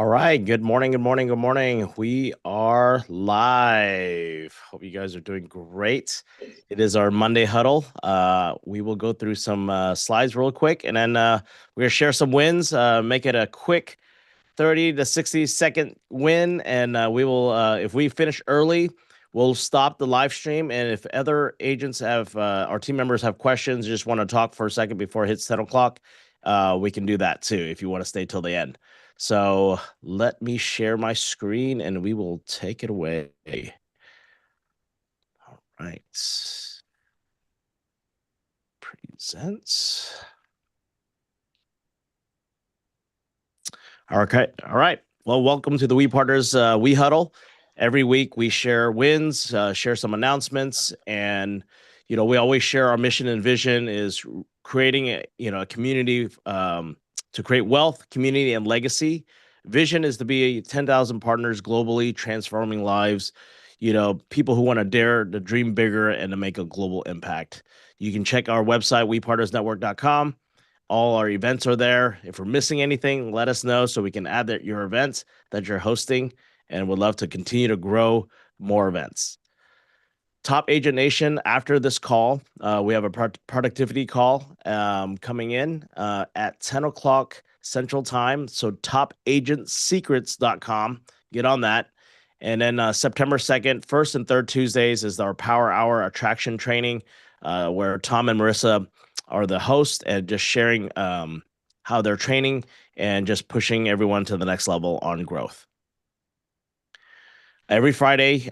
All right. Good morning. Good morning. Good morning. We are live. Hope you guys are doing great. It is our Monday huddle. We will go through some slides real quick, and then we're gonna share some wins. Make it a quick 30 to 60-second win, and we will. If we finish early, we'll stop the live stream. And if other agents have, our team members have questions, just want to talk for a second before it hits 10 o'clock, we can do that too if you want to stay till the end. So let me share my screen and we will take it away. All right. Presents. Okay. All right. Well, welcome to the We Partners We Huddle. Every week we share wins, share some announcements, and we always share our mission and vision is creating a community to create wealth, community, and legacy. Vision is to be 10,000 partners globally, transforming lives. People who want to dare to dream bigger and to make a global impact. You can check our website, wepartnersnetwork.com. All our events are there. If we're missing anything, let us know so we can add your events that you're hosting, and would love to continue to grow more events. Top Agent Nation, after this call, we have a productivity call coming in at 10 o'clock Central Time. So topagentsecrets.com. Get on that. And then September 2nd, first and third Tuesdays is our Power Hour attraction training, where Tom and Marissa are the hosts and just sharing how they're training and just pushing everyone to the next level on growth. Every Friday,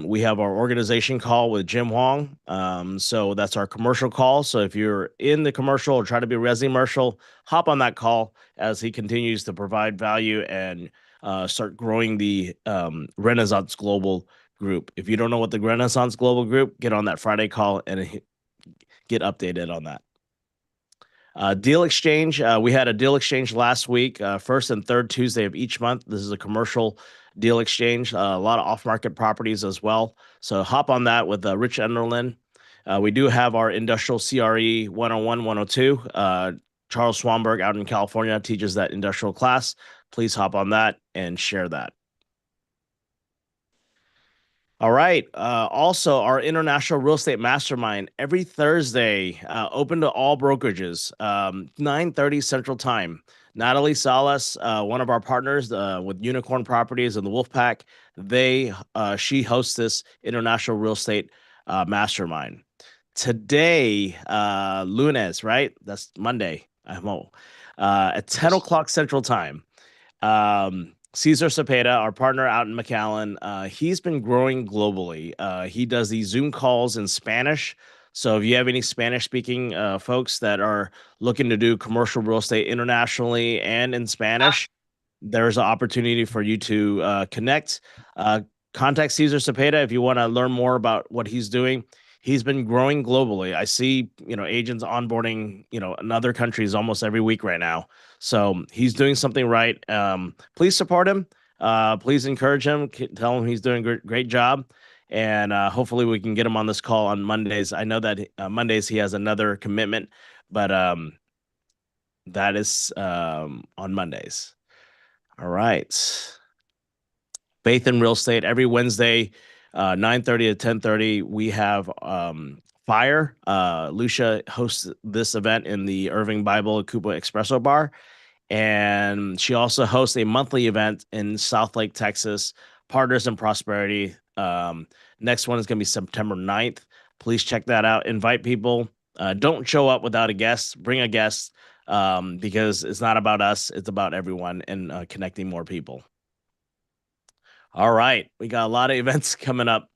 we have our organization call with Jim Huang. So that's our commercial call. So if you're in the commercial or try to be resi-commercial, hop on that call as he continues to provide value and start growing the Renaissance Global Group. If you don't know what the Renaissance Global Group, get on that Friday call and get updated on that. Deal exchange. We had a deal exchange last week, first and third Tuesday of each month. This is a commercial deal exchange, a lot of off-market properties as well. So hop on that with Rich Enderlin. We do have our industrial CRE 101, 102. Charles Swanberg out in California teaches that industrial class. Please hop on that and share that. All right. Also, our International Real Estate Mastermind every Thursday, open to all brokerages, 9:30 Central Time. Natalie Salas, one of our partners with Unicorn Properties and the Wolfpack, she hosts this International Real Estate Mastermind. Today, lunes, right? That's Monday. At 10 o'clock Central Time. Cesar Cepeda, our partner out in McAllen, he's been growing globally. He does these Zoom calls in Spanish. So if you have any Spanish-speaking folks that are looking to do commercial real estate internationally and in Spanish, there's an opportunity for you to connect. Contact Cesar Cepeda if you want to learn more about what he's doing. He's been growing globally. I see, agents onboarding, in other countries almost every week right now. So he's doing something right. Please support him. Please encourage him. Tell him he's doing a great job. And hopefully we can get him on this call on Mondays. I know that Mondays he has another commitment, but that is on Mondays. All right. Faith in Real Estate every Wednesday, 9:30 to 10:30. We have Fire. Lucia hosts this event in the Irving Bible Cuba Espresso Bar. And she also hosts a monthly event in South Lake, Texas, Partners in Prosperity. Next one is going to be September 9th. Please check that out. Invite people. Don't show up without a guest. Bring a guest because it's not about us. It's about everyone and connecting more people. All right. We got a lot of events coming up.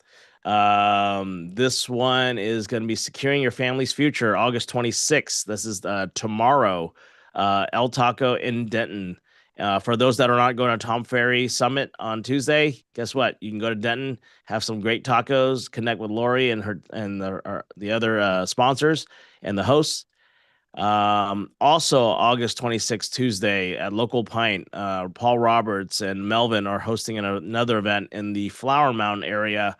This one is going to be Securing Your Family's Future, August 26th. This is tomorrow. El Taco in Denton. For those that are not going to Tom Ferry Summit on Tuesday, guess what? You can go to Denton, have some great tacos, connect with Lori and the other sponsors and the hosts. Also August 26th, Tuesday at Local Pint, Paul Roberts and Melvin are hosting another event in the Flower Mound area.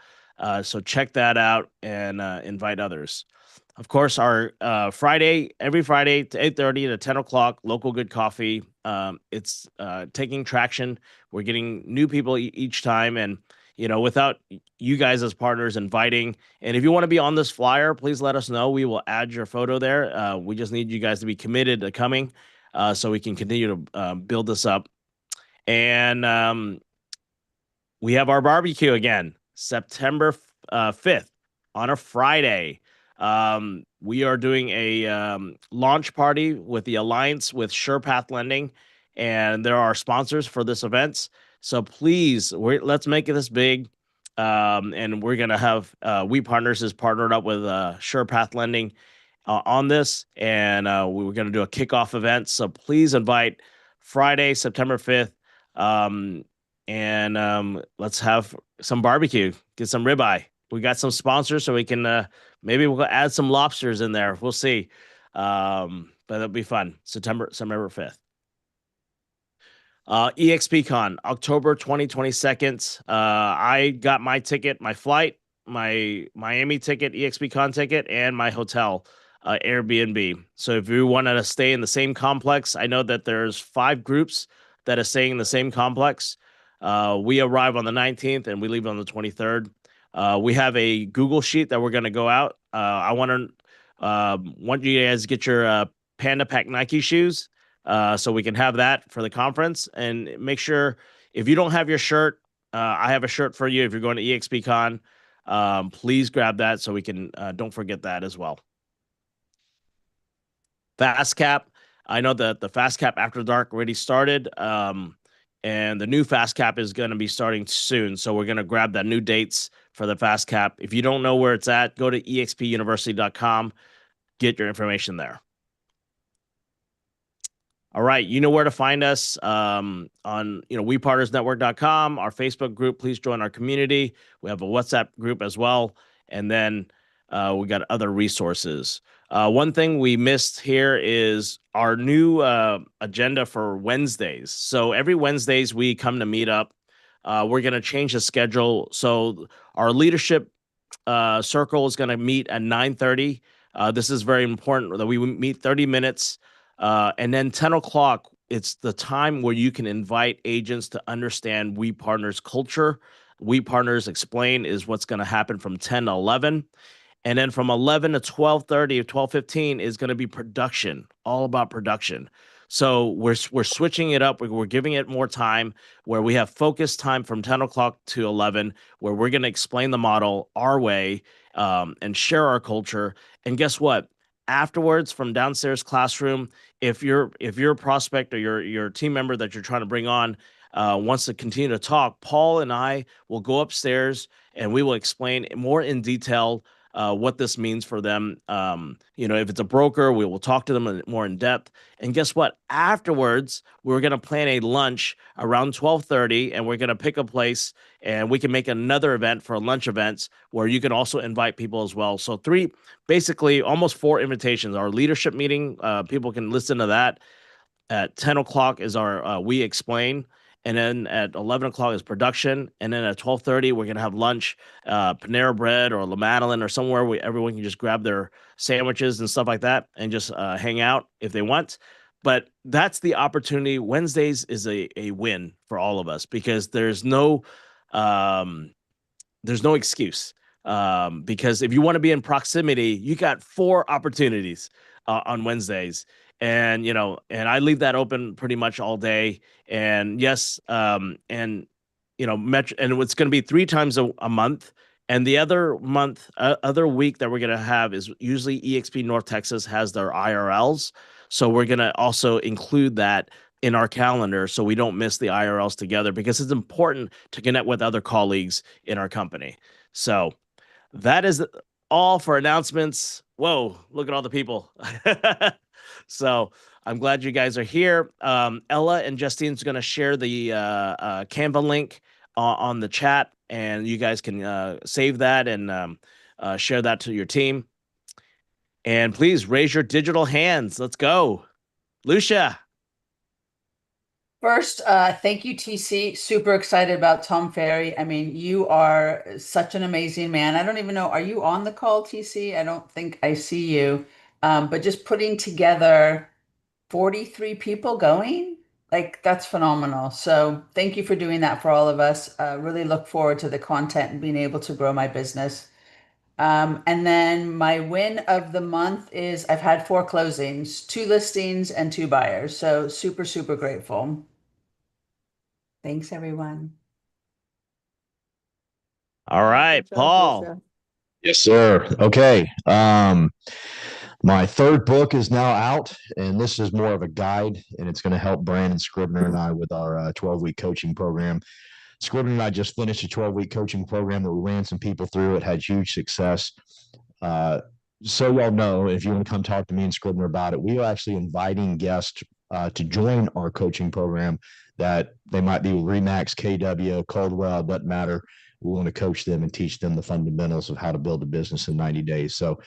So check that out and invite others. Of course, our every Friday to 8:30 to 10 o'clock, Local Good Coffee. It's taking traction. We're getting new people each time, and without you guys as partners inviting, and if you want to be on this flyer, please let us know. We will add your photo there. We just need you guys to be committed to coming, so we can continue to build this up. And we have our barbecue again, September 5th on a Friday. We are doing a launch party with the Alliance with SurePath Lending, and there are sponsors for this event. So please, let's make this big. And we're gonna have We Partners is partnered up with SurePath Lending on this, and we were gonna do a kickoff event. So please invite Friday, September 5th. And let's have some barbecue, get some ribeye. We got some sponsors, so we can maybe we'll add some lobsters in there. We'll see. But it'll be fun. September 5th. EXPCon, October 2022. I got my ticket, my flight, my Miami ticket, EXPCon ticket, and my hotel, Airbnb. So if you wanted to stay in the same complex, I know that there's 5 groups that are staying in the same complex. We arrive on the 19th and we leave on the 23rd. We have a Google sheet that we're going to go out. I want you guys to get your Panda Pack Nike shoes, so we can have that for the conference. And make sure, if you don't have your shirt, I have a shirt for you if you're going to EXPCon. Please grab that so we can, don't forget that as well. Fast Cap. I know that the Fast Cap After Dark already started. And the new Fast Cap is going to be starting soon. So we're going to grab that new dates for the Fast Cap. If you don't know where it's at, go to expuniversity.com, get your information there. All right, you know where to find us, on wepartnersnetwork.com, our Facebook group. Please join our community. We have a WhatsApp group as well. And then we got other resources. One thing we missed here is our new agenda for Wednesdays. So every Wednesdays we come to meet up. We're going to change the schedule. So our leadership circle is going to meet at 9:30. This is very important that we meet 30 minutes. And then 10 o'clock, it's the time where you can invite agents to understand We Partners culture. We Partners Explain is what's going to happen from 10 to 11. And then from 11 to 12:30 or 12:15 is going to be production, all about production. So we're switching it up. We're giving it more time, where we have focus time from 10 o'clock to 11, where we're going to explain the model our way, and share our culture. And guess what? Afterwards, from downstairs classroom, if you're a prospect or your team member that you're trying to bring on wants to continue to talk, Paul and I will go upstairs and we will explain more in detail what this means for them. If it's a broker, we will talk to them more in depth. And guess what? Afterwards, we're going to plan a lunch around 12:30, and we're going to pick a place, and we can make another event for lunch events where you can also invite people as well. So basically almost 4 invitations. Our leadership meeting, people can listen to that. At 10 o'clock is our We Explain. And then at 11 o'clock is production. And then at 12:30, we're going to have lunch, Panera Bread or La Madeline or somewhere where everyone can just grab their sandwiches and stuff like that and just hang out if they want. But that's the opportunity. Wednesdays is a win for all of us, because there's no excuse. Because if you want to be in proximity, you got 4 opportunities on Wednesdays. And I leave that open pretty much all day. And yes, and and it's going to be 3 times a month. And the other week that we're going to have is usually EXP North Texas has their IRLs. So we're going to also include that in our calendar so we don't miss the IRLs together, because it's important to connect with other colleagues in our company. So that is all for announcements. Whoa, look at all the people. So I'm glad you guys are here. Ella and Justine's going to share the Canva link on the chat, and you guys can save that and share that to your team. And please raise your digital hands. Let's go. Lucia. First, thank you, TC. Super excited about Tom Ferry. I mean, you are such an amazing man. I don't even know, are you on the call, TC? I don't think I see you. But just putting together 43 people going. Like that's phenomenal. So thank you for doing that for all of us. Really look forward to the content and being able to grow my business. And then my win of the month is I've had four closings, two listings and two buyers. So super, super grateful. Thanks, everyone. All Yeah, right, good job, Paul. Trisha. Yes, sir. Okay. My third book is now out, and this is more of a guide, and it's going to help Brandon Scribner and I with our 12-week coaching program. Scribner and I just finished a 12-week coaching program that we ran some people through. It had huge success. Uh, so y'all know, if you want to come talk to me and Scribner about it, we are actually inviting guests to join our coaching program that they might be Remax, KW, Coldwell, doesn't matter. We want to coach them and teach them the fundamentals of how to build a business in 90 days. So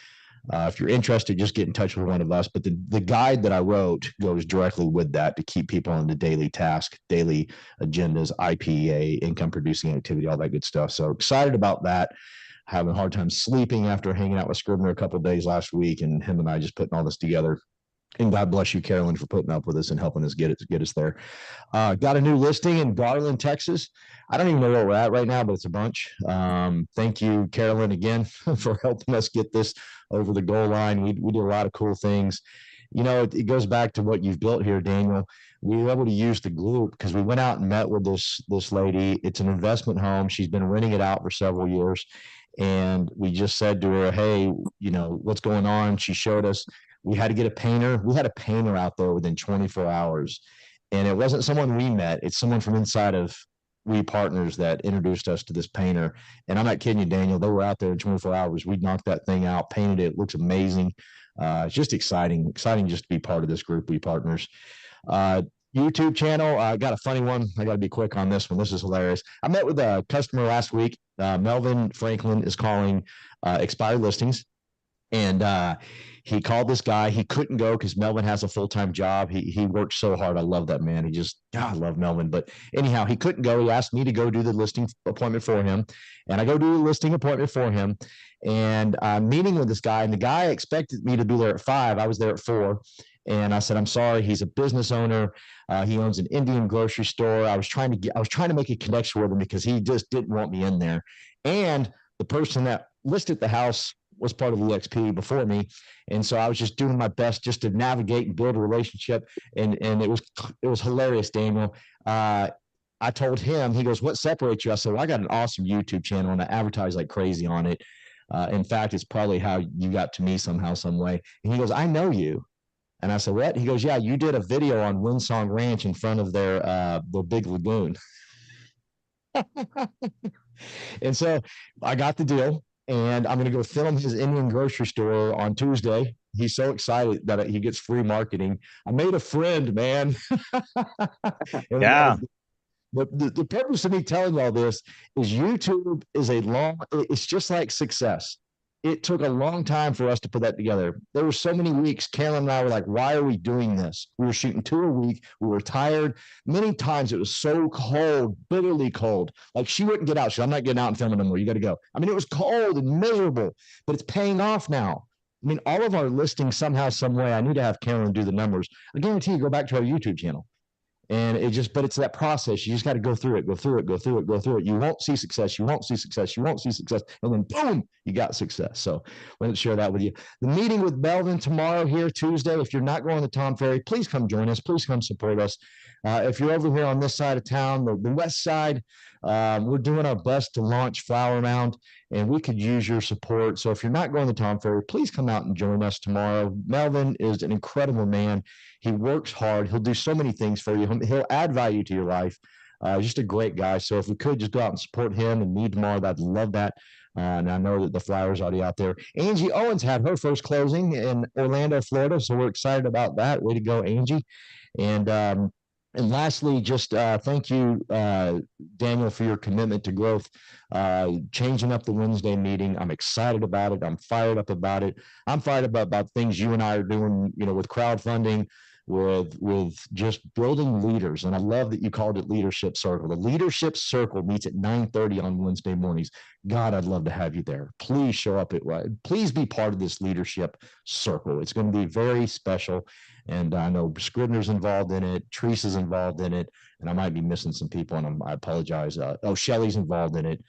if you're interested, just get in touch with one of us. But the guide that I wrote goes directly with that to keep people on the daily task, daily agendas, IPA, income producing activity, all that good stuff. So excited about that. Having a hard time sleeping after hanging out with Scribner a couple of days last week, and him and I just putting all this together. And God bless you, Carolyn, for putting up with us and helping us get us there. Got a new listing in Garland, Texas. I don't even know where we're at right now, but it's a bunch. Thank you, Carolyn, again for helping us get this over the goal line. We did a lot of cool things. You know, it goes back to what you've built here, Daniel. We were able to use the group because we went out and met with this lady. It's an investment home. She's been renting it out for several years. And we just said to her, hey, you know, what's going on? She showed us we had to get a painter. We had a painter out there within 24 hours. And it wasn't someone we met, it's someone from inside of We Partners that introduced us to this painter. And I'm not kidding you, Daniel. They were out there in 24 hours. We knocked that thing out, painted it. It looks amazing. It's just exciting just to be part of this group, We Partners. Uh, YouTube channel. I got a funny one. I got to be quick on this one. This is hilarious. I met with a customer last week. Melvin Franklin is calling expired listings. And he called this guy. He couldn't go because Melvin has a full-time job. He works so hard. I love that man. God, I love Melvin. But anyhow, he couldn't go. He asked me to go do the listing appointment for him. And I go do the listing appointment for him. And I'm meeting with this guy. And the guy expected me to be there at 5. I was there at 4. And I said, I'm sorry. He's a business owner. He owns an Indian grocery store. I was trying to make a connection with him because he just didn't want me in there. And the person that listed the house was part of the EXP before me. And so I was just doing my best just to navigate and build a relationship. And it was hilarious, Daniel. I told him, he goes, what separates you? I said, well, I got an awesome YouTube channel and I advertise like crazy on it. In fact, it's probably how you got to me somehow, some way. And he goes, I know you. And I said, what? He goes, yeah, you did a video on Windsong Ranch in front of their big lagoon. And so I got the deal, and I'm going to go film his Indian grocery store on Tuesday. He's so excited that he gets free marketing. I made a friend, man. And Yeah. the purpose of me telling you all this is YouTube is it's just like success. It took a long time for us to put that together. There were so many weeks, Carolyn and I were like, why are we doing this? We were shooting 2 a week. We were tired. Many times it was so cold, bitterly cold. Like she wouldn't get out. She said, I'm not getting out and filming anymore. You got to go. I mean, it was cold and miserable, but it's paying off now. I mean, all of our listings somehow, some way, I need to have Carolyn do the numbers. I guarantee you, go back to our YouTube channel. And but it's that process. You just got to go through it, go through it, go through it, go through it. You won't see success. You won't see success. You won't see success. And then boom, you got success. So I wanted to share that with you. The meeting with Melvin tomorrow here, Tuesday. If you're not going to Tom Ferry, please come join us. Please come support us. If you're over here on this side of town, the west side, we're doing our best to launch Flower Mound, and we could use your support. So if you're not going to Tom Ferry, please come out and join us tomorrow. Melvin is an incredible man. He works hard. He'll do so many things for you. He'll add value to your life. Just a great guy. So if we could just go out and support him and me tomorrow, I'd love that. And I know that the flyer's already out there. Angie Owens had her first closing in Orlando, Florida. So we're excited about that. Way to go, Angie. And lastly, just thank you, Daniel, for your commitment to growth, changing up the Wednesday meeting. I'm excited about it. I'm fired up about it. I'm fired up about things you and I are doing, with crowdfunding, with just building leaders. And I love that you called it Leadership Circle. The Leadership Circle meets at 9:30 on Wednesday mornings. God, I'd love to have you there. Please show up please be part of this Leadership Circle. It's going to be very special. And I know Scribner's involved in it, Teresa's involved in it, and I might be missing some people, and I apologize. Shelly's involved in it.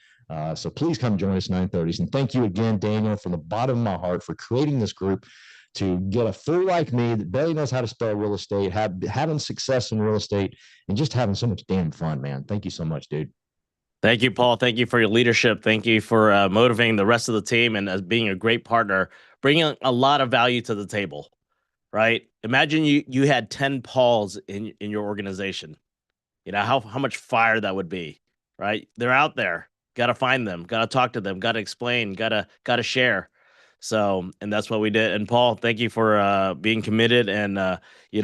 So please come join us 9:30. And thank you again, Daniel, from the bottom of my heart for creating this group to get a fool like me that barely knows how to spell real estate, having success in real estate, and just having so much damn fun, man. Thank you so much, dude. Thank you, Paul. Thank you for your leadership. Thank you for motivating the rest of the team and as being a great partner, bringing a lot of value to the table. Right? Imagine you had 10 Pauls in your organization. You know how much fire that would be. Right? They're out there. Got to find them. Got to talk to them. Got to explain. Got to share. So, and that's what we did. And Paul, thank you for being committed and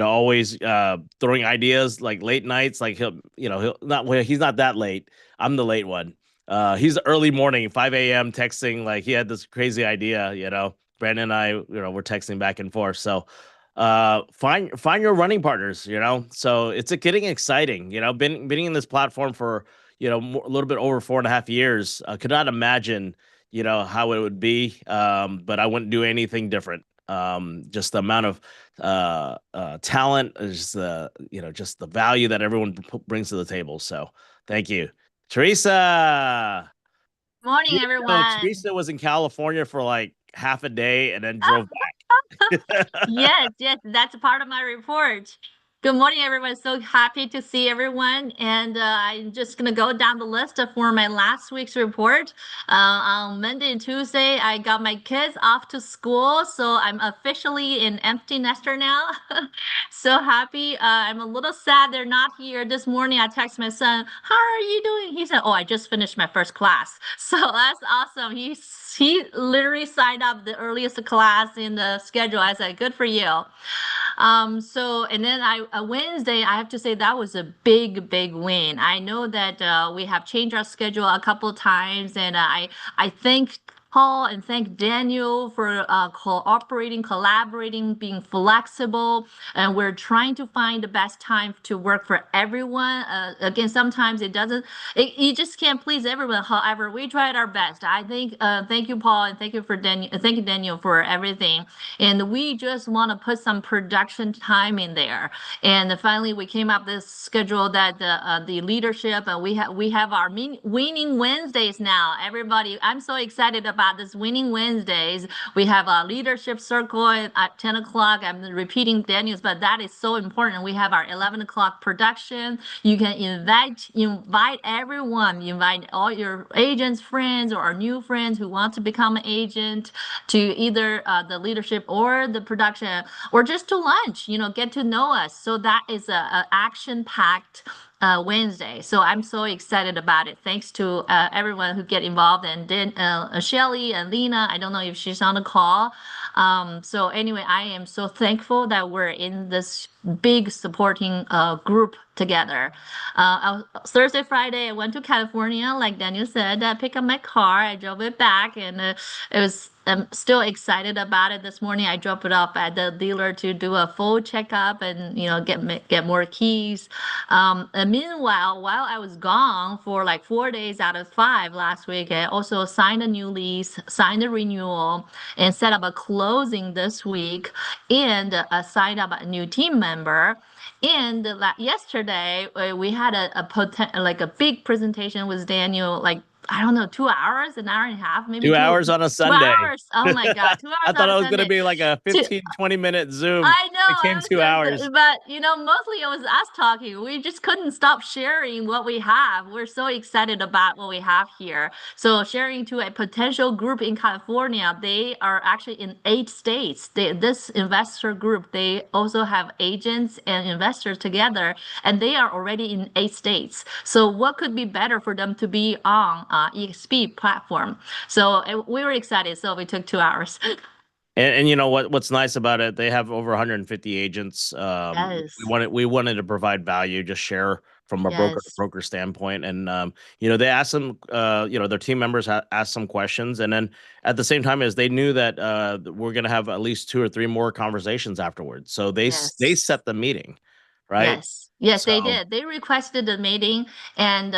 always throwing ideas like late nights. Like he's not that late. I'm the late one. He's early morning, 5 a.m. texting. Like he had this crazy idea. Brandon and I, we're texting back and forth. So, find your running partners. So it's getting exciting. Been in this platform for a little bit over 4.5 years. Could not imagine how it would be. But I wouldn't do anything different. Just the amount of talent, just the value that everyone brings to the table. So thank you, Teresa. Morning, everyone. Teresa was in California for like half a day and then drove back. Yes, that's a part of my report. Good morning, everyone. So happy to see everyone. And I'm just going to go down the list for my last week's report. On Monday and Tuesday, I got my kids off to school. So I'm officially an empty nester now. So happy. I'm a little sad they're not here. This morning, I texted my son, "How are you doing?" He said, "Oh, I just finished my first class." So that's awesome. He literally signed up the earliest class in the schedule. I said, "Good for you." And then Wednesday, I have to say that was a big win. I know that we have changed our schedule a couple of times, and I thank Paul and thank Daniel for cooperating, collaborating, being flexible, and we're trying to find the best time to work for everyone. Again, sometimes you just can't please everyone. However, we tried our best. I think, thank you, Paul, and thank you, Daniel, for everything. And we just want to put some production time in there. And finally, we came up with this schedule that the leadership, and we have our winning Wednesdays now. Everybody, I'm so excited about this winning Wednesdays. We have a leadership circle at 10 o'clock. I'm repeating Daniel's, but that is so important. We have our 11 o'clock production. You can invite everyone, invite all your agents, friends, or new friends who want to become an agent to either the leadership or the production, or just to lunch, get to know us. So that is a action-packed Wednesday. So I'm so excited about it. Thanks to everyone who get involved, and then Shelly and Lena. I don't know if she's on the call. So anyway, I am so thankful that we're in this big supporting group together. Thursday, Friday, I went to California, like Daniel said. I picked up my car, I drove it back, and I'm still excited about it. This morning, I dropped it off at the dealer to do a full checkup and get more keys. And meanwhile, while I was gone for like 4 days out of 5 last week, I also signed a new lease, signed a renewal, and set up a closing this week, and signed up a new team member. And yesterday, we had a big presentation with Daniel, like, I don't know, 2 hours, an hour and a half, maybe 2 hours on a Sunday. 2 hours. Oh my God, 2 hours I thought on it a was going to Sunday. be like a 15, 20-minute Zoom. I know. It became 2 hours. But mostly it was us talking. We just couldn't stop sharing what we have. We're so excited about what we have here. So sharing to a potential group in California. They are actually in 8 states. This investor group, they also have agents and investors together, and they are already in 8 states. So what could be better for them to be on EXP platform? So we were excited. So we took 2 hours. And you know what's nice about it? They have over 150 agents. Yes. We wanted to provide value, just share from a broker to Yes. broker standpoint. And they asked them, their team members asked some questions, and then at the same time as they knew that we're going to have at least 2 or 3 more conversations afterwards. So they Yes. set the meeting, right? Yes, they So did. They requested the meeting, and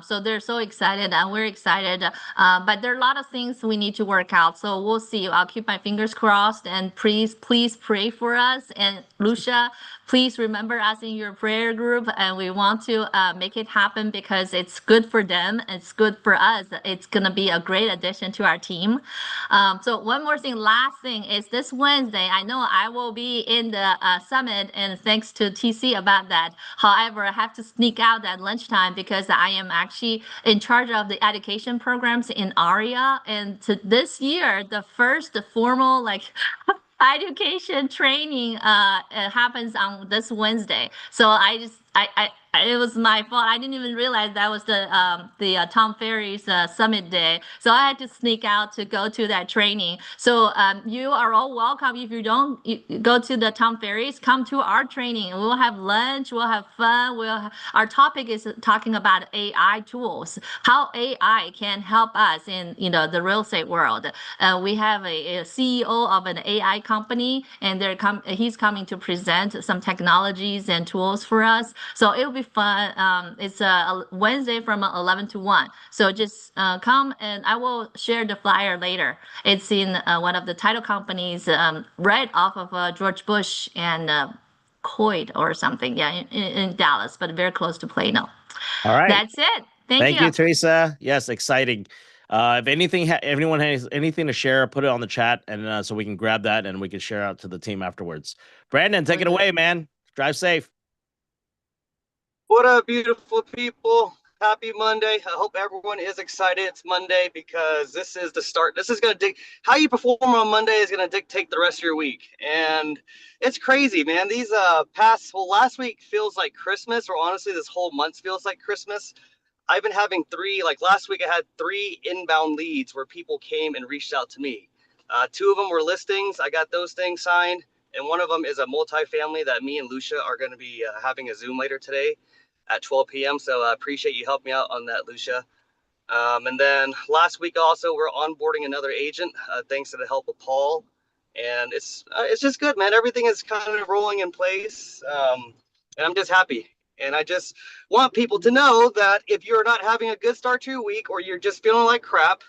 so they're so excited, and we're excited. But there are a lot of things we need to work out. So we'll see. I'll keep my fingers crossed, and please pray for us. And Lucia, please remember us in your prayer group, and we want to make it happen because it's good for them. It's good for us. It's gonna be a great addition to our team. So one more thing, last thing is this Wednesday. I know I will be in the summit, and thanks to TC about that. However, I have to sneak out at lunchtime because I am actually in charge of the education programs in ARIA. And this year, the first formal education training happens on this Wednesday. So it was my fault. I didn't even realize that was the Tom Ferry's summit day. So I had to sneak out to go to that training. So you are all welcome. If you don't go to the Tom Ferry's, come to our training. We'll have lunch. We'll have fun. Our topic is talking about AI tools, how AI can help us in the real estate world. We have a CEO of an AI company, and he's coming to present some technologies and tools for us. So it'll be fun. It's a Wednesday from 11 to 1. So just come, and I will share the flyer later. It's in one of the title companies right off of George Bush and Coit or something. Yeah, in Dallas, but very close to Plano. all right. That's it. Thank Thank you. you, Teresa. Yes, exciting. If anyone has anything to share, put it on the chat, and so we can grab that and we can share out to the team afterwards. Brandon, take it away, man. Drive safe. What up, beautiful people? Happy Monday. I hope everyone is excited. It's Monday because this is the start. This is going to how you perform on Monday is going to dictate the rest of your week. And it's crazy, man. These last week feels like Christmas, or honestly, this whole month feels like Christmas. I've been having last week I had 3 inbound leads where people came and reached out to me. 2 of them were listings. I got those things signed. And one of them is a multifamily that me and Lucia are going to be having a Zoom later today at 12 p.m. So I appreciate you helping me out on that, Lucia. And then last week also, we're onboarding another agent thanks to the help of Paul. And it's just good, man. Everything is kind of rolling in place. And I'm just happy. And I just want people to know that if you're not having a good start to your week, or you're just feeling like crap,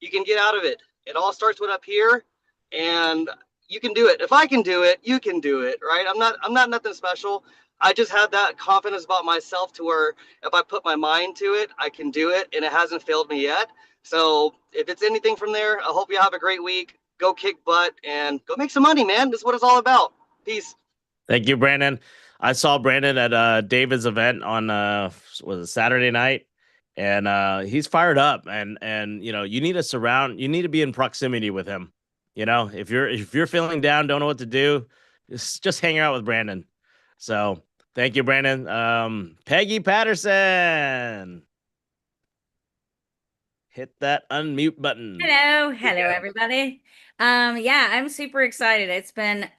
you can get out of it. It all starts with up here, and you can do it. If I can do it, you can do it, right? I'm not nothing special. I just have that confidence about myself to where if I put my mind to it, I can do it, and it hasn't failed me yet. So if it's anything from there, I hope you have a great week. Go kick butt and go make some money, man. This is what it's all about. Peace. Thank you, Brandon. I saw Brandon at David's event on was it Saturday night, and he's fired up. And you need to be in proximity with him. If you're feeling down, don't know what to do, just hang out with Brandon. So thank you, Brandon. Peggy Patterson, hit that unmute button. Hello, everybody. Yeah, I'm super excited. It's been,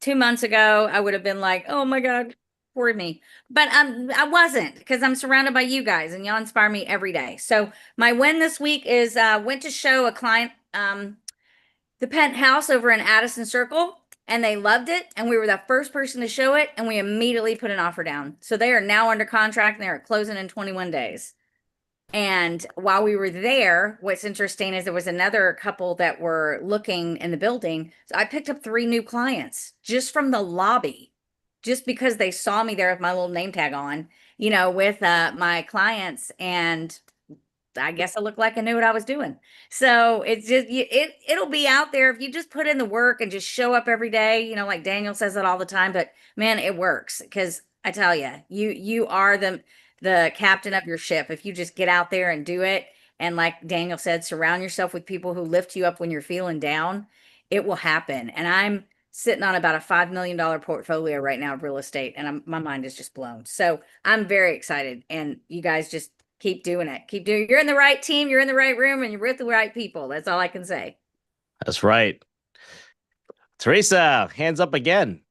2 months ago, I would have been like, oh my God, poor me. But I wasn't, because I'm surrounded by you guys and y'all inspire me every day. So my win this week is went to show a client the penthouse over in Addison Circle, and they loved it. And we were the first person to show it, and we immediately put an offer down. So they are now under contract, and they are closing in 21 days. And while we were there, what's interesting is there was another couple that were looking in the building. So I picked up 3 new clients just from the lobby, just because they saw me there with my little name tag on, with my clients. And I guess I looked like I knew what I was doing. So it's just, it'll be out there if you just put in the work and just show up every day, like Daniel says it all the time. But man, it works, because I tell you, you are the captain of your ship. If you just get out there and do it, and like Daniel said, surround yourself with people who lift you up when you're feeling down, it will happen. And I'm sitting on about a $5 million portfolio right now of real estate, and my mind is just blown. So I'm very excited, and you guys just keep doing it. You're in the right team, you're in the right room, and you're with the right people. That's all I can say. That's right. Teresa, hands up again.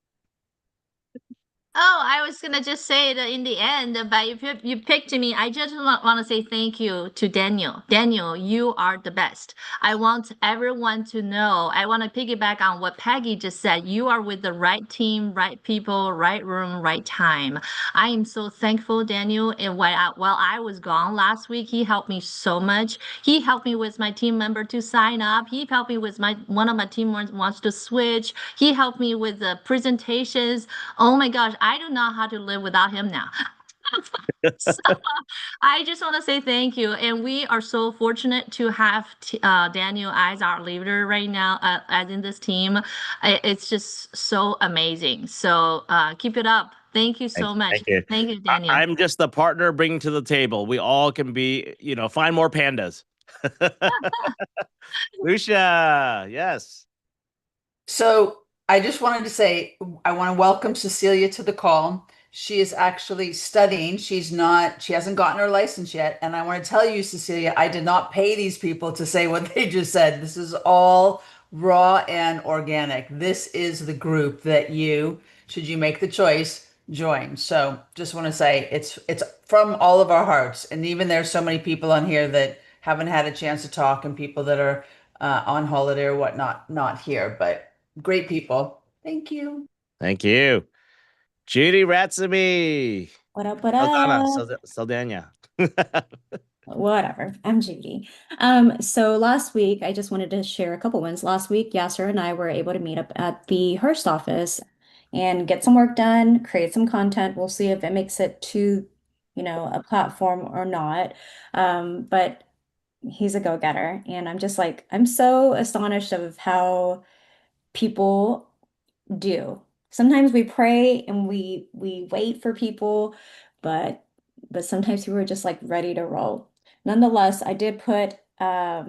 Oh, I was gonna just say that in the end, but if you picked me, I just want to say thank you to Daniel. Daniel, you are the best. I want everyone to know. I want to piggyback on what Peggy just said. You are with the right team, right people, right room, right time. I am so thankful, Daniel. And while I was gone last week, he helped me so much. He helped me with my team member to sign up. He helped me with my one of my team members wants to switch. He helped me with the presentations. Oh my gosh, I don't know how to live without him now. So I just want to say thank you. And we are so fortunate to have Daniel as our leader right now, as in this team. It's just so amazing. So keep it up. Thank you so much. Thank you. Thank you, Daniel. I'm just the partner bringing to the table. We all can be, find more pandas. Lucia, yes. So I just wanted to say, I want to welcome Cecilia to the call. She is actually studying. She hasn't gotten her license yet. And I want to tell you, Cecilia, I did not pay these people to say what they just said. This is all raw and organic. This is the group that you, should you make the choice, join. So just want to say it's from all of our hearts. And even there's so many people on here that haven't had a chance to talk, and people that are on holiday or whatnot, not here, but great people. Thank you. Thank you. Judy Ratsamy. What up, what Saldana. up? Saldana. Whatever. I'm Judy. So last week, I just wanted to share a couple wins. Last week, Yasser and I were able to meet up at the Hearst office and get some work done, create some content. We'll see if it makes it to, a platform or not. But he's a go-getter. And I'm just like, I'm so astonished of how people do. Sometimes we pray and we wait for people, but sometimes people are just like ready to roll. Nonetheless, I did put our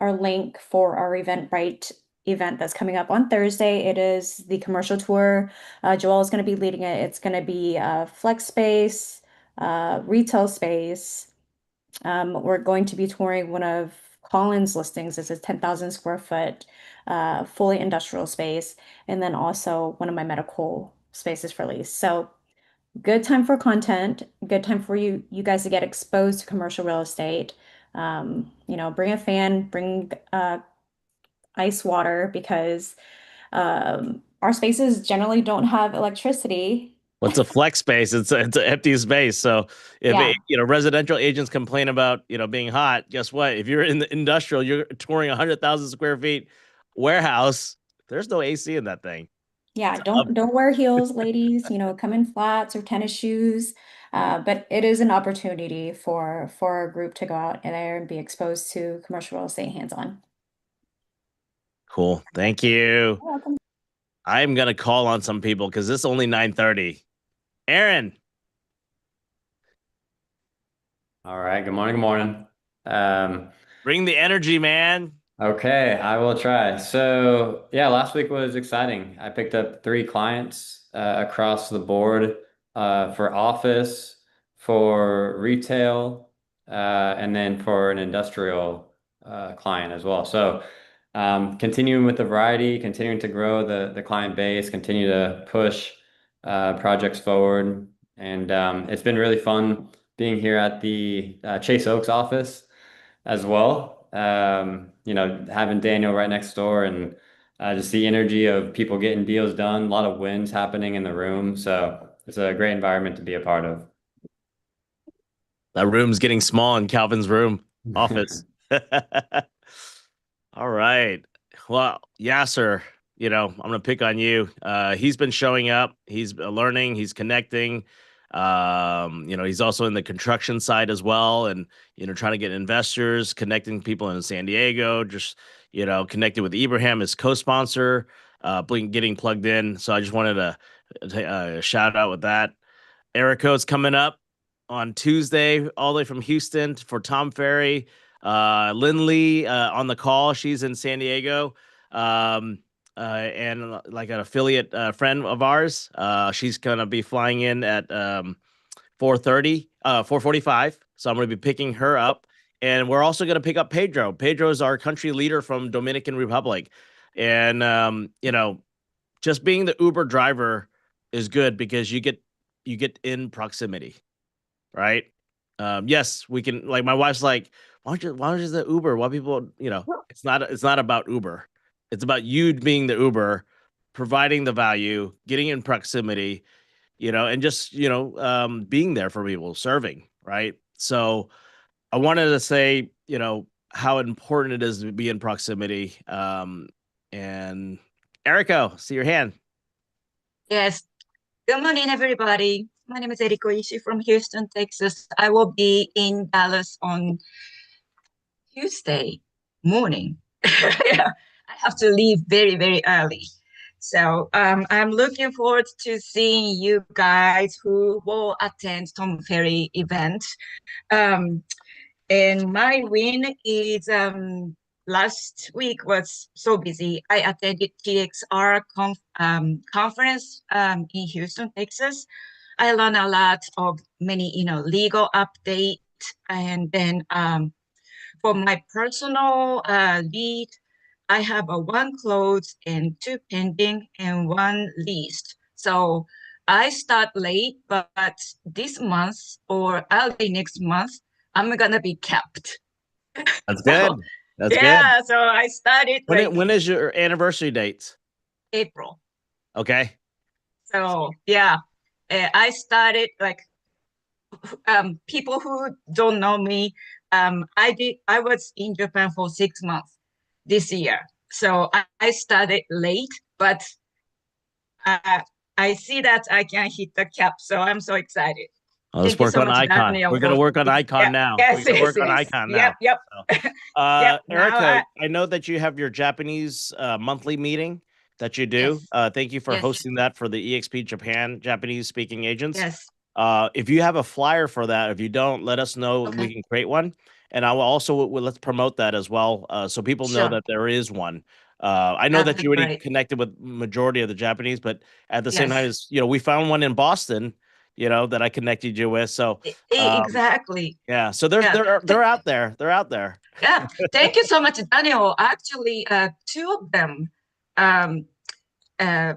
link for our Eventbrite event that's coming up on Thursday. It is the commercial tour. Joelle is going to be leading it. It's going to be flex space, retail space. We're going to be touring one of Collins listings. It's a 10,000 square foot fully industrial space, and then also one of my medical spaces for lease. So good time for content, good time for you guys to get exposed to commercial real estate. Bring a fan, bring ice water, because our spaces generally don't have electricity. What's a flex space? It's an empty space. So if Yeah. Residential agents complain about being hot, guess what? If you're in the industrial, you're touring 100,000 square feet warehouse. There's no AC in that thing. Yeah, don't wear heels, ladies. Come in flats or tennis shoes. But it is an opportunity for a group to go out there and be exposed to commercial real estate hands-on. Cool. Thank you. You're welcome. I'm gonna call on some people because it's only 9:30. Aaron. All right. Good morning. Good morning. Bring the energy, man. Okay, I will try. So, yeah, last week was exciting. I picked up 3 clients across the board for office, for retail, and then for an industrial client as well. So, continuing with the variety, continuing to grow the client base, continue to push projects forward. And it's been really fun being here at the Chase Oaks office as well. Having Daniel right next door, and just the energy of people getting deals done, a lot of wins happening in the room. So it's a great environment to be a part of. That room's getting small in Calvin's room office. All right. Well, Yasser, I'm gonna pick on you. He's been showing up. He's learning. He's connecting. He's also in the construction side as well, and trying to get investors, connecting people in San Diego. Just connected with Ibrahim, his co-sponsor, getting plugged in. So I just wanted to shout out with that. Erico's coming up on Tuesday, all the way from Houston for Tom Ferry. Lynn Lee on the call. She's in San Diego. And like an affiliate friend of ours. She's going to be flying in at 4:45. So I'm going to be picking her up. And we're also going to pick up Pedro. Pedro is our country leader from Dominican Republic. And, just being the Uber driver is good because you get in proximity, right? Yes, we can. Like my wife's like, why don't you the Uber? Why people, it's not about Uber. It's about you being the Uber, providing the value, getting in proximity, and just being there for people, serving, right? So I wanted to say, how important it is to be in proximity. And Erico, see your hand. Yes. Good morning, everybody. My name is Eriko Ishii from Houston, Texas. I will be in Dallas on Tuesday morning. Yeah, I have to leave very, very early. So I'm looking forward to seeing you guys who will attend Tom Ferry event. Um, and my win is last week was so busy. I attended TXR conference in Houston, Texas. I learned a lot of many, legal update. And then for my personal lead, I have a one closed and two pending and one leased. So I start late, but this month or early next month, I'm gonna be capped. That's So good. That's good. yeah, so I started like When is your anniversary date? April. Okay. So yeah, I started like people who don't know me. I was in Japan for 6 months this year, so I started late, but uh, I see that I can hit the cap, so I'm so excited. Let's Thank you work so on much, icon. Daniel. We're gonna work on icon Yeah, now. yes, We're gonna yes, work on yes. icon Yep, now. yep. So, Yep. Now Erica, I know that you have your Japanese monthly meeting that you do. yes, Thank you for yes, hosting that for the EXP Japan Japanese speaking agents. yes. If you have a flyer for that, if you don't, let us know. We Okay, can create one, and I will also let's promote that as well, so people know sure. that there is one. I know That'd that be you already great. connected with majority of the Japanese, but at the same time, Yes, as we found one in Boston, that I connected you with. So, exactly. yeah, so they're Yeah. they're they're out there. They're out there. Yeah, thank you so much, Daniel. Actually, two of them, um, uh,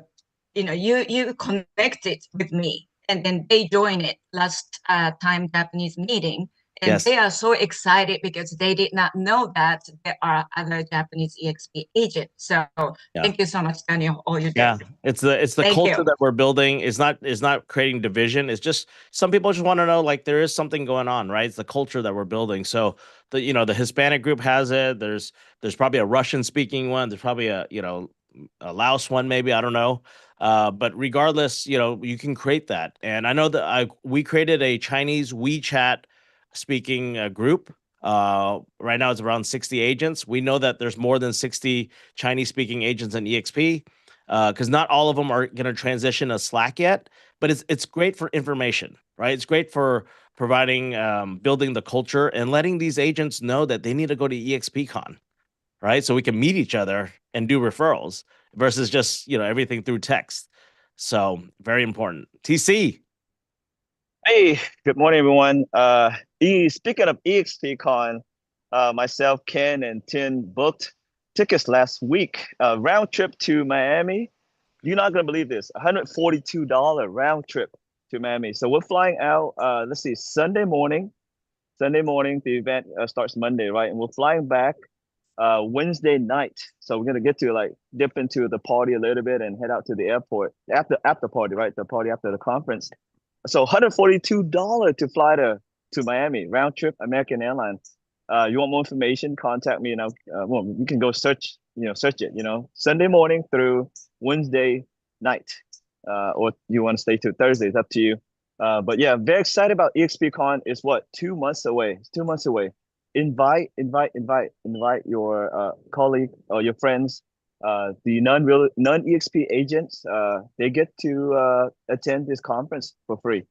you connected with me, and then they joined it last time Japanese meeting, and Yes. they are so excited because they did not know that there are other Japanese EXP agents. So Yeah. thank you so much, Daniel, all you Yeah, did. it's the Thank culture you. that we're building. It's not creating division. It's just some people just want to know like there is something going on, right? It's the culture that we're building. So the Hispanic group has it. There's probably a Russian speaking one. There's probably a Laos one maybe. I don't know. But regardless, you can create that. And I know that we created a Chinese WeChat speaking group. Right now it's around 60 agents. We know that there's more than 60 Chinese speaking agents in EXP because not all of them are going to transition to Slack yet, but it's great for information, right? It's great for providing, building the culture and letting these agents know that they need to go to EXPCon, right? So we can meet each other and do referrals versus just everything through text. So very important. TC. Hey, good morning, everyone. Speaking of EXPCon, myself, Ken, and Tin booked tickets last week. Round trip to Miami. You're not gonna believe this. $142 round trip to Miami. So we're flying out. Let's see, Sunday morning. Sunday morning. The event starts Monday, right? And we're flying back Wednesday night. So we're gonna get to like dip into the party a little bit and head out to the airport after party, right? The party after the conference. So $142 to fly to Miami, round trip, American Airlines. You want more information? Contact me, and well, you can go search it. Sunday morning through Wednesday night, or you want to stay till Thursday? It's up to you. But yeah, very excited about EXPCon. It's what 2 months away. It's 2 months away. Invite your colleague or your friends, the non EXP agents. They get to attend this conference for free.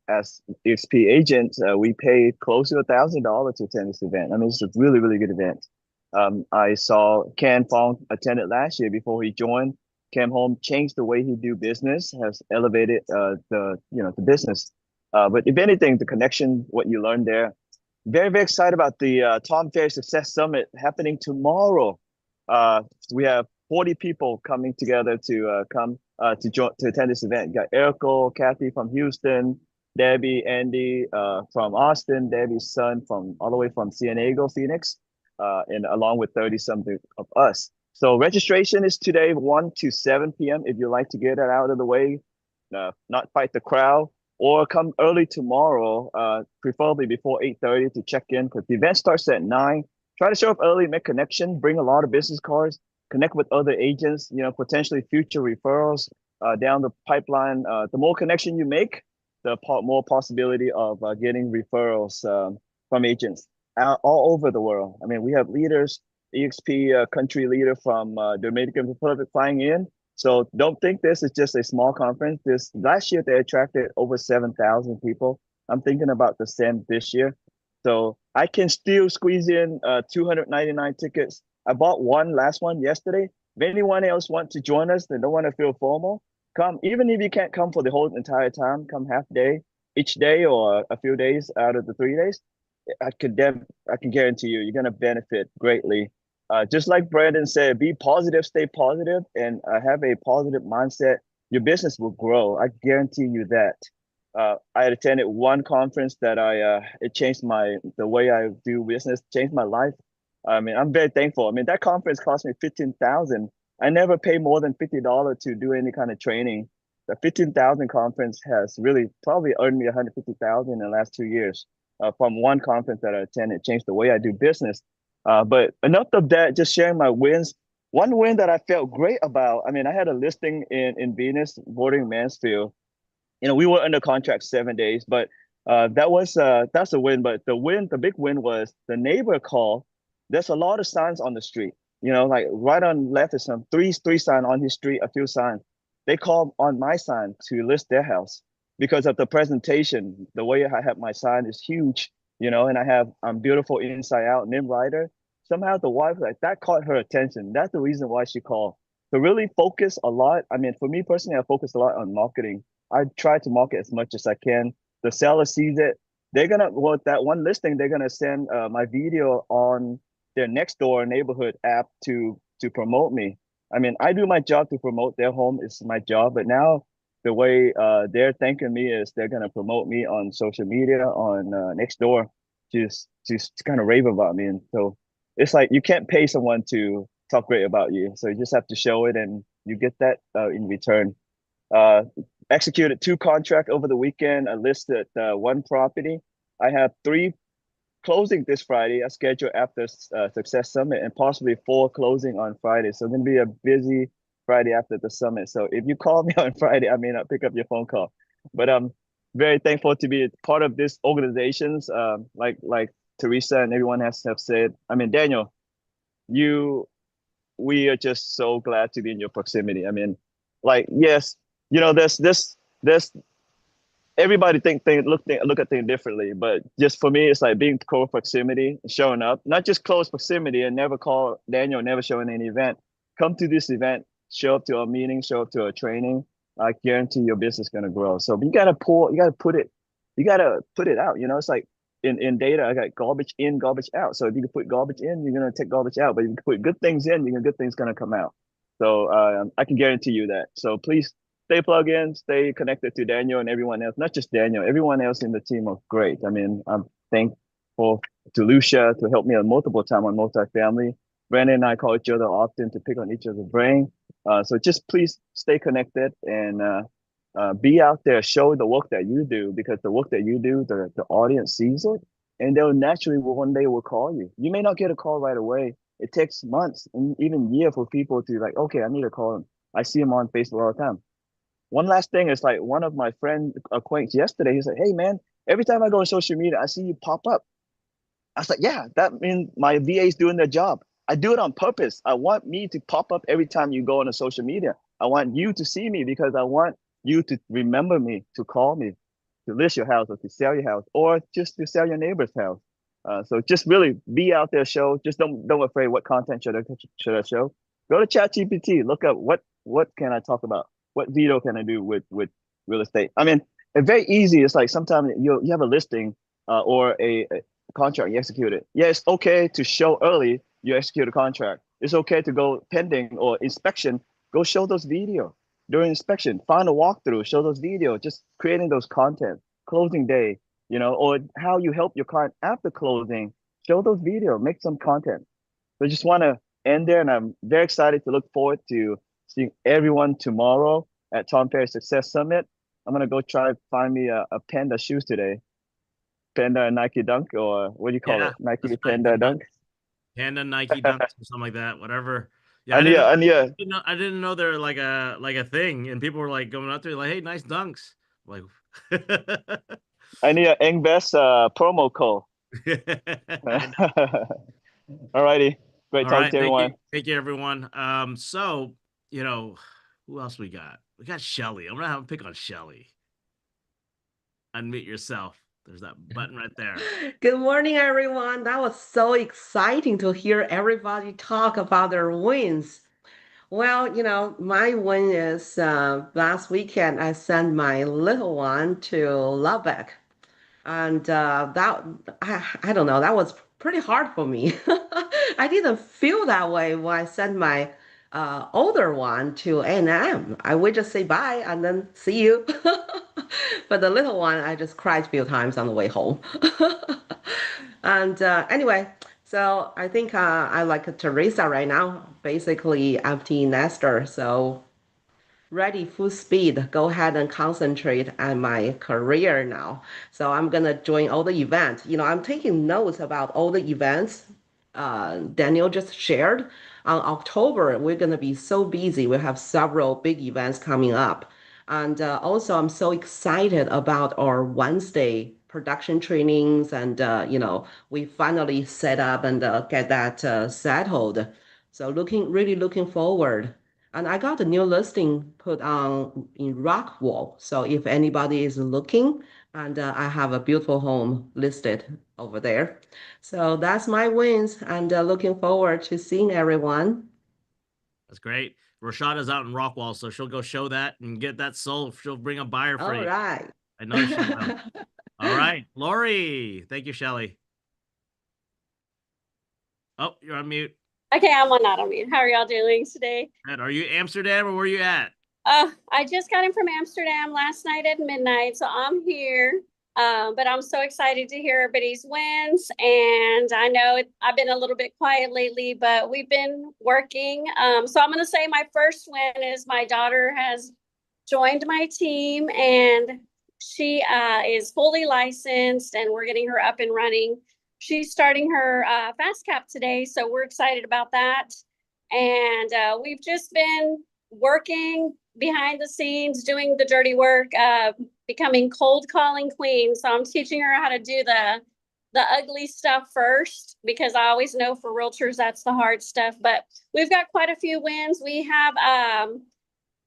As EXP agents, we pay close to $1,000 to attend this event. I mean, it's a really, really good event. I saw Ken Fong attended last year before he joined. Came home, changed the way he do business, has elevated the business. But if anything, the connection, what you learned there, very, very excited about the Tom Ferry Success Summit happening tomorrow. We have 40 people coming together to come to attend this event. You got Erico, Kathy from Houston, Debbie, Andy from Austin, Debbie's son from all the way from San Diego, Phoenix, and along with 30 something of us. So registration is today 1 to 7 p.m. if you like to get it out of the way, not fight the crowd, or come early tomorrow, preferably before 8:30 to check in because the event starts at 9. Try to show up early, make connection, bring a lot of business cards, connect with other agents, potentially future referrals down the pipeline. The more connection you make, the more possibility of getting referrals from agents all over the world. I mean, we have leaders, EXP country leader from Dominican Republic flying in. So don't think this is just a small conference. This last year they attracted over 7,000 people. I'm thinking about the same this year. So I can still squeeze in 299 tickets. I bought last one yesterday. If anyone else wants to join us, they don't want to feel formal, come. Even if you can't come for the whole entire time, come half day each day or a few days out of the 3 days. I can guarantee you, you're gonna benefit greatly. Just like Brandon said, be positive, stay positive, and have a positive mindset. Your business will grow. I guarantee you that. I attended one conference that it changed the way I do business, changed my life. I mean, I'm very thankful. I mean, that conference cost me $15,000. I never pay more than $50 to do any kind of training. The 15,000 conference has really probably earned me 150,000 in the last 2 years from one conference that I attended. It changed the way I do business. But enough of that, just sharing my wins. One win that I felt great about, I mean, I had a listing in Venus, bordering Mansfield. We were under contract 7 days, but that's a win. But the big win was the neighbor call. There's a lot of signs on the street. Like right on left is some three sign on his street, a few signs. They called on my sign to list their house because of the presentation. The way I have my sign is huge, and I'm beautiful inside out, Nim Rider. Somehow the wife, like, that caught her attention. That's the reason why she called. To really focus a lot. I mean, for me personally, I focus a lot on marketing. I try to market as much as I can. The seller sees it. That one listing, they're gonna send my video on their next door neighborhood app to promote me. I mean, I do my job to promote their home. It's my job. But now the way they're thanking me is they're gonna promote me on social media on Nextdoor, just kind of rave about me. And so it's like you can't pay someone to talk great about you. So you just have to show it, and you get that in return. Executed 2 contracts over the weekend. I listed 1 property. I have 3 closing this Friday. I scheduled after Success Summit, and possibly 4 closing on Friday. So it's going to be a busy Friday after the summit. So if you call me on Friday, I may not pick up your phone call. But I'm very thankful to be part of this organizations. Like Teresa and everyone have said. I mean, Daniel, we are just so glad to be in your proximity. I mean, like, yes, there's everybody look at things differently, but just for me, it's like being close proximity, showing up, not just close proximity and never call Daniel, never show in any event. Come to this event, show up to a meeting, show up to a training. I guarantee your business is gonna grow. So you gotta put it out. It's like in data, I got garbage in, garbage out. So if you can put garbage in, you're gonna take garbage out. But if you can put good things in, good things gonna come out. So I can guarantee you that. So please stay plugged in, stay connected to Daniel and everyone else. Not just Daniel, everyone else in the team are great. I mean, I'm thankful to Lucia to help me multiple times on multifamily. Brandon and I call each other often to pick on each other's brain. So just please stay connected and be out there, show the work that you do, because the work that you do, the audience sees it, and they'll naturally one day will call you. You may not get a call right away. It takes months and even years for people to like, okay, I need to call him. I see him on Facebook all the time. One last thing is like one of my friend acquaintances yesterday, he said, hey man, every time I go on social media, I see you pop up. I was like, yeah, that means my VA is doing their job. I do it on purpose. I want me to pop up every time you go on a social media. I want you to see me because I want you to remember me, to call me, to list your house or to sell your house or just to sell your neighbor's house. So just really be out there, show. Just don't afraid what content should I show. Go to ChatGPT, look up what can I talk about? What video can I do with real estate? I mean, it's very easy. It's like sometimes you have a listing or a contract, you execute it. Yeah, it's okay to show early you execute a contract. it's okay to go pending or inspection. Go show those video during inspection. Find a walkthrough, show those video. Just creating those content. Closing day, or how you help your client after closing. Show those video. Make some content. So I just want to end there, and I'm very excited to look forward to seeing everyone tomorrow at Tom Ferry Success Summit. I'm gonna go try find me a Panda shoes today. Panda Nike Dunk, or what do you call it? Nike that's right. Panda Dunk. Panda Nike Dunks or something like that. Whatever. Yeah, And yeah, and yeah, I didn't know they're like a thing, and people were like going up to me like, "Hey, nice dunks." I'm like, I need an Engbest promo code. All righty. Great All talking right, to everyone. thank you, everyone. So who else we got? We got Shelly. I'm gonna have a pick on Shelly. Unmute yourself. There's that button right there. Good morning, everyone. That was so exciting to hear everybody talk about their wins. Well, my win is last weekend I sent my little one to Lubbock. And I don't know, that was pretty hard for me. I didn't feel that way when I sent my older one to A&M. I would just say bye and then see you. But the little one, I just cried a few times on the way home. And anyway, so I think I like Teresa right now, basically empty nester. So ready, full speed. Go ahead and concentrate on my career now. So I'm gonna join all the events. I'm taking notes about all the events Daniel just shared. On October, we're gonna be so busy. We have several big events coming up. And also, I'm so excited about our Wednesday production trainings. And, we finally set up and get that settled. So really looking forward. And I got a new listing put on in Rockwall. So if anybody is looking, and I have a beautiful home listed over there. So that's my wins, and looking forward to seeing everyone. That's great. Rashada's out in Rockwall, so she'll go show that and get that sold. She'll bring a buyer for All you. right. I know she will. All right, Lori. Thank you, Shelly. Oh, you're on mute. Okay, I'm not on mute. How are y'all doing today? Ed, are you Amsterdam or where you at? I just got in from Amsterdam last night at midnight, so I'm here. But I'm so excited to hear everybody's wins. And I know I've been a little bit quiet lately, but we've been working. So I'm going to say my first win is my daughter has joined my team, and she is fully licensed, and we're getting her up and running. She's starting her FastCap today, so we're excited about that. And we've just been working behind the scenes, doing the dirty work, becoming cold calling queen. So I'm teaching her how to do the ugly stuff first, because I always know for realtors that's the hard stuff. But we've got quite a few wins. We have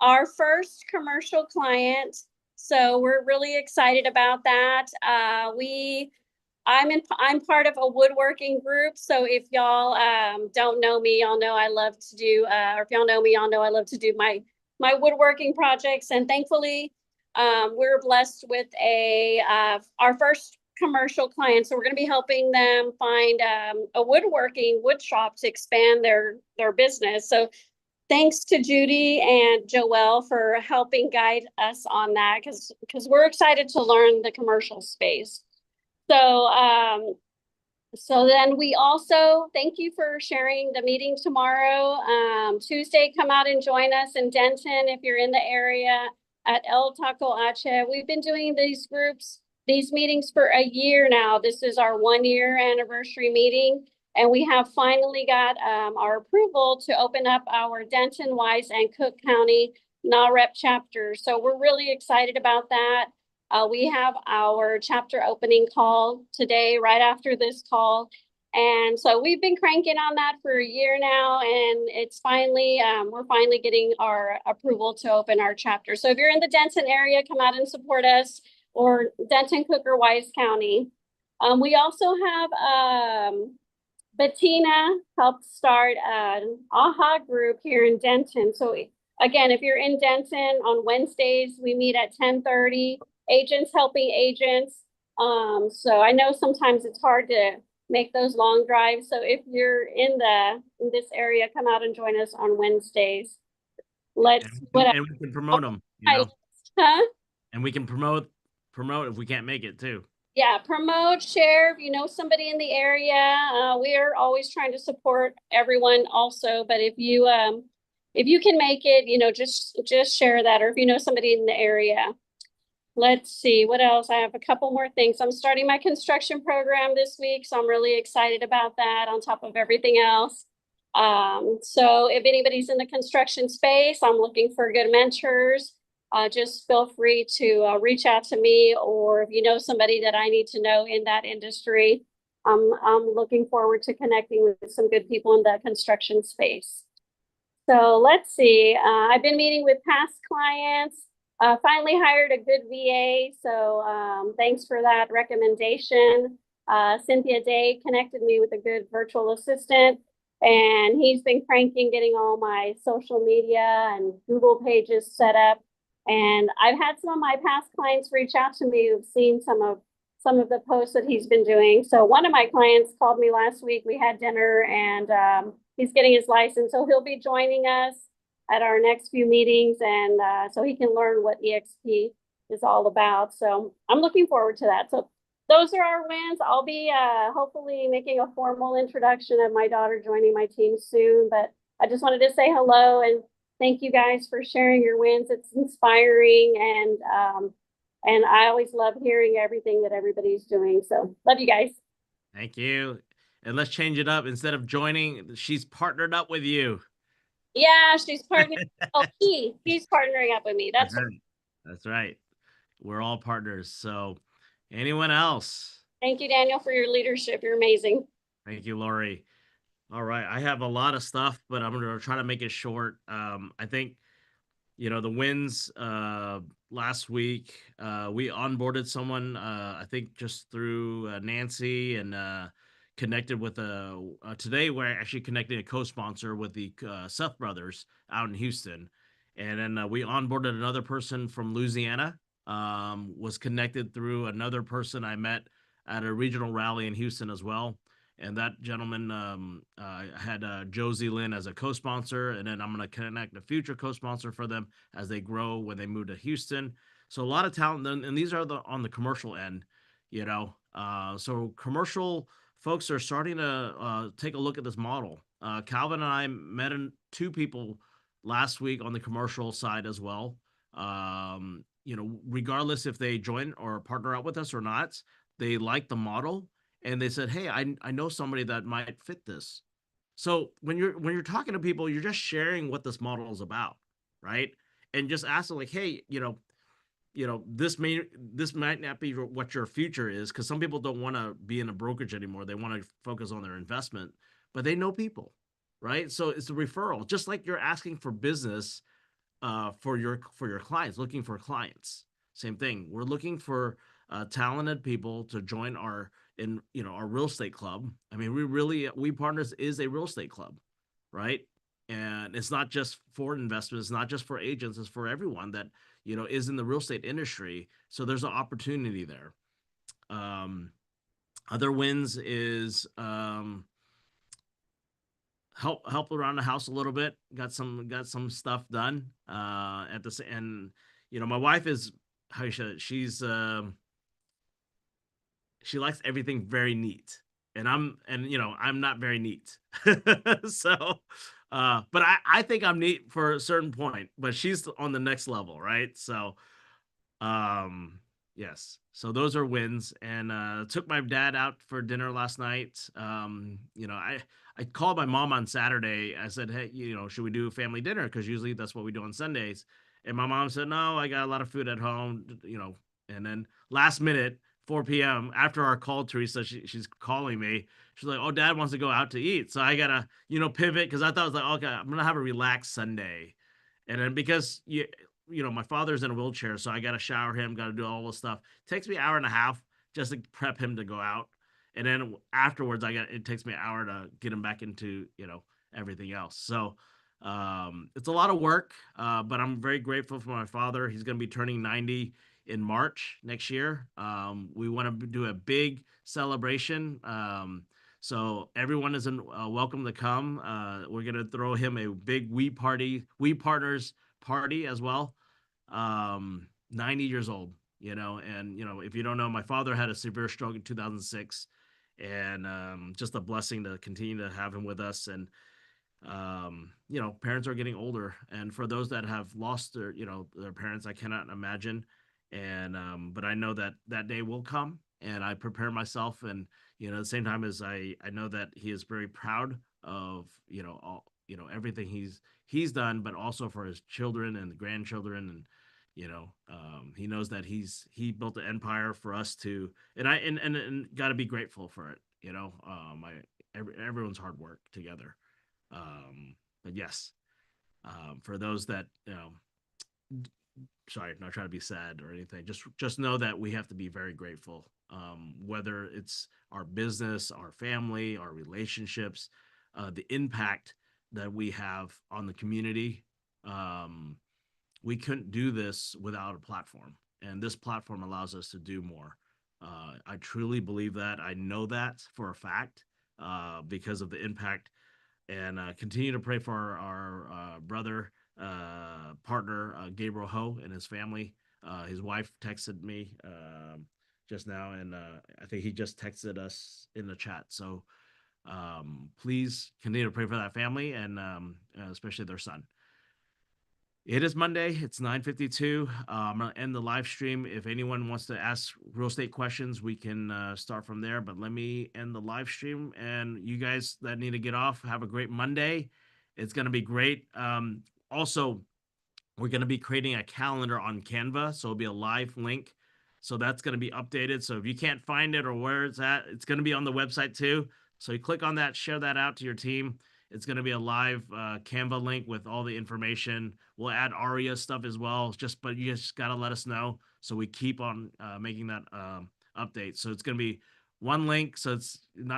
our first commercial client, so we're really excited about that. I'm part of a woodworking group. So if y'all don't know me, y'all know I love to do, or if y'all know me, y'all know I love to do my woodworking projects. And thankfully, we're blessed with our first commercial client. So we're going to be helping them find a wood shop to expand their business. So thanks to Judy and Joelle for helping guide us on that, because we're excited to learn the commercial space. So then we also thank you for sharing the meeting tomorrow. Tuesday, come out and join us in Denton if you're in the area at El Taco Ache. We've been doing these meetings for a year now. This is our 1-year anniversary meeting, and we have finally got our approval to open up our Denton, Wise, and Cook County NAHREP chapter. So we're really excited about that. We have our chapter opening call today, right after this call. And so we've been cranking on that for a year now, and it's finally, we're finally getting our approval to open our chapter. So if you're in the Denton area, come out and support us, or Denton, Cook, or Wise County. We also have Bettina helped start an AHA group here in Denton. So again, if you're in Denton on Wednesdays, we meet at 10:30. Agents helping agents. So I know sometimes it's hard to make those long drives. So if you're in this area, come out and join us on Wednesdays. Let's and we can promote them, Huh? And we can promote if we can't make it too. Yeah, promote, share. If you know somebody in the area, we are always trying to support everyone also. But if you can make it, just share that. Or if you know somebody in the area. Let's see what else. I have a couple more things. I'm starting my construction program this week, so I'm really excited about that on top of everything else. So if anybody's in the construction space, I'm looking for good mentors. Just feel free to reach out to me, or if you know somebody that I need to know in that industry, I'm looking forward to connecting with some good people in the construction space. So let's see. I've been meeting with past clients. Finally hired a good VA, so thanks for that recommendation. Cynthia Day connected me with a good virtual assistant, and he's been cranking getting all my social media and Google pages set up. And I've had some of my past clients reach out to me who've seen some of the posts that he's been doing. So one of my clients called me last week. We had dinner, and he's getting his license, so he'll be joining us at our next few meetings, and so he can learn what EXP is all about. So I'm looking forward to that. So those are our wins. I'll be hopefully making a formal introduction of my daughter joining my team soon, but I just wanted to say hello and thank you guys for sharing your wins. It's inspiring, and I always love hearing everything that everybody's doing. So love you guys. Thank you. And let's change it up. Instead of joining, she's partnered up with you. Yeah, she's partnering. He's partnering up with me. That's right. That's right. We're all partners. So anyone else? Thank you, Daniel, for your leadership. You're amazing. Thank you, Lori. All right. I have a lot of stuff, but I'm going to try to make it short. I think, the wins last week, we onboarded someone, I think just through Nancy, and connected with today we're actually connecting a co-sponsor with the Seth brothers out in Houston. And then we onboarded another person from Louisiana, was connected through another person I met at a regional rally in Houston as well. And that gentleman had Josie Lynn as a co-sponsor, and then I'm going to connect a future co-sponsor for them as they grow when they move to Houston. So a lot of talent, and these are on the commercial end, so commercial folks are starting to take a look at this model. Calvin and I met two people last week on the commercial side as well. Regardless if they join or partner up with us or not, they like the model. And they said, hey, I know somebody that might fit this. So when you're talking to people, you're just sharing what this model is about, right? And just asking like, hey, this might not be what your future is, because some people don't want to be in a brokerage anymore. They want to focus on their investment, but they know people, right? So it's a referral, just like you're asking for business for your clients, looking for clients. Same thing. We're looking for talented people to join our real estate club. I mean, we Partners is a real estate club, right? And it's not just for investors, it's not just for agents, it's for everyone that is in the real estate industry. So there's an opportunity there. Other wins is help around the house a little bit. Got some stuff done at this, and my wife is she likes everything very neat, and I'm not very neat. So but I think I'm neat for a certain point, but she's on the next level, right? So yes, so those are wins. And took my dad out for dinner last night. I called my mom on Saturday. I said, hey, should we do family dinner? Because usually that's what we do on Sundays. And my mom said, no, I got a lot of food at home, and then last minute, 4 p.m. after our call, Teresa, she's calling me. She's like, oh, dad wants to go out to eat. So I gotta, pivot, because I thought it was like, okay, I'm gonna have a relaxed Sunday. And then because my father's in a wheelchair, so I gotta shower him, gotta do all this stuff. It takes me an hour and a half just to prep him to go out. And then afterwards, it takes me an hour to get him back into, everything else. So it's a lot of work, but I'm very grateful for my father. He's going to be turning 90 in March next year. We want to do a big celebration. So everyone is welcome to come. We're gonna throw him a big We Partners party as well. 90 years old, and if you don't know, my father had a severe stroke in 2006, and just a blessing to continue to have him with us. And parents are getting older, and for those that have lost their parents, I cannot imagine. And but I know that that day will come, and I prepare myself. And at the same time, as I know that he is very proud of all everything he's done, but also for his children and the grandchildren. And he knows that he built an empire for us to, and got to be grateful for it. Everyone's hard work together. But yes, for those that, sorry, not trying to be sad or anything, just know that we have to be very grateful. Whether it's our business, our family, our relationships, the impact that we have on the community. We couldn't do this without a platform, and this platform allows us to do more. I truly believe that. I know that for a fact, because of the impact. And continue to pray for our brother, partner, Gabriel Ho, and his family. His wife texted me just now, and I think he just texted us in the chat. So please continue to pray for that family, and especially their son. It is Monday. It's 9:52. I'm going to end the live stream. If anyone wants to ask real estate questions, we can start from there. But let me end the live stream. And you guys that need to get off, have a great Monday. It's going to be great. Also, we're going to be creating a calendar on Canva. So it'll be a live link. So that's going to be updated. So if you can't find it or where it's at, it's going to be on the website too. So you click on that, share that out to your team. It's going to be a live Canva link with all the information. We'll add ARIA stuff as well. But you just got to let us know. So we keep on making that update. So it's going to be one link. So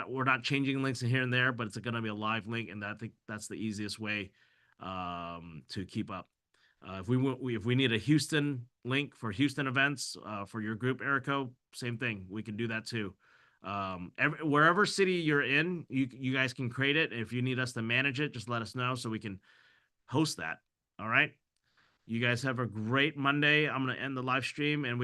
we're not changing links here and there, but it's going to be a live link. And I think that's the easiest way to keep up. If we need a Houston link for Houston events for your group, Erico, same thing. We can do that too. Wherever city you're in, you guys can create it. If you need us to manage it, just let us know so we can host that. All right. You guys have a great Monday. I'm going to end the live stream, and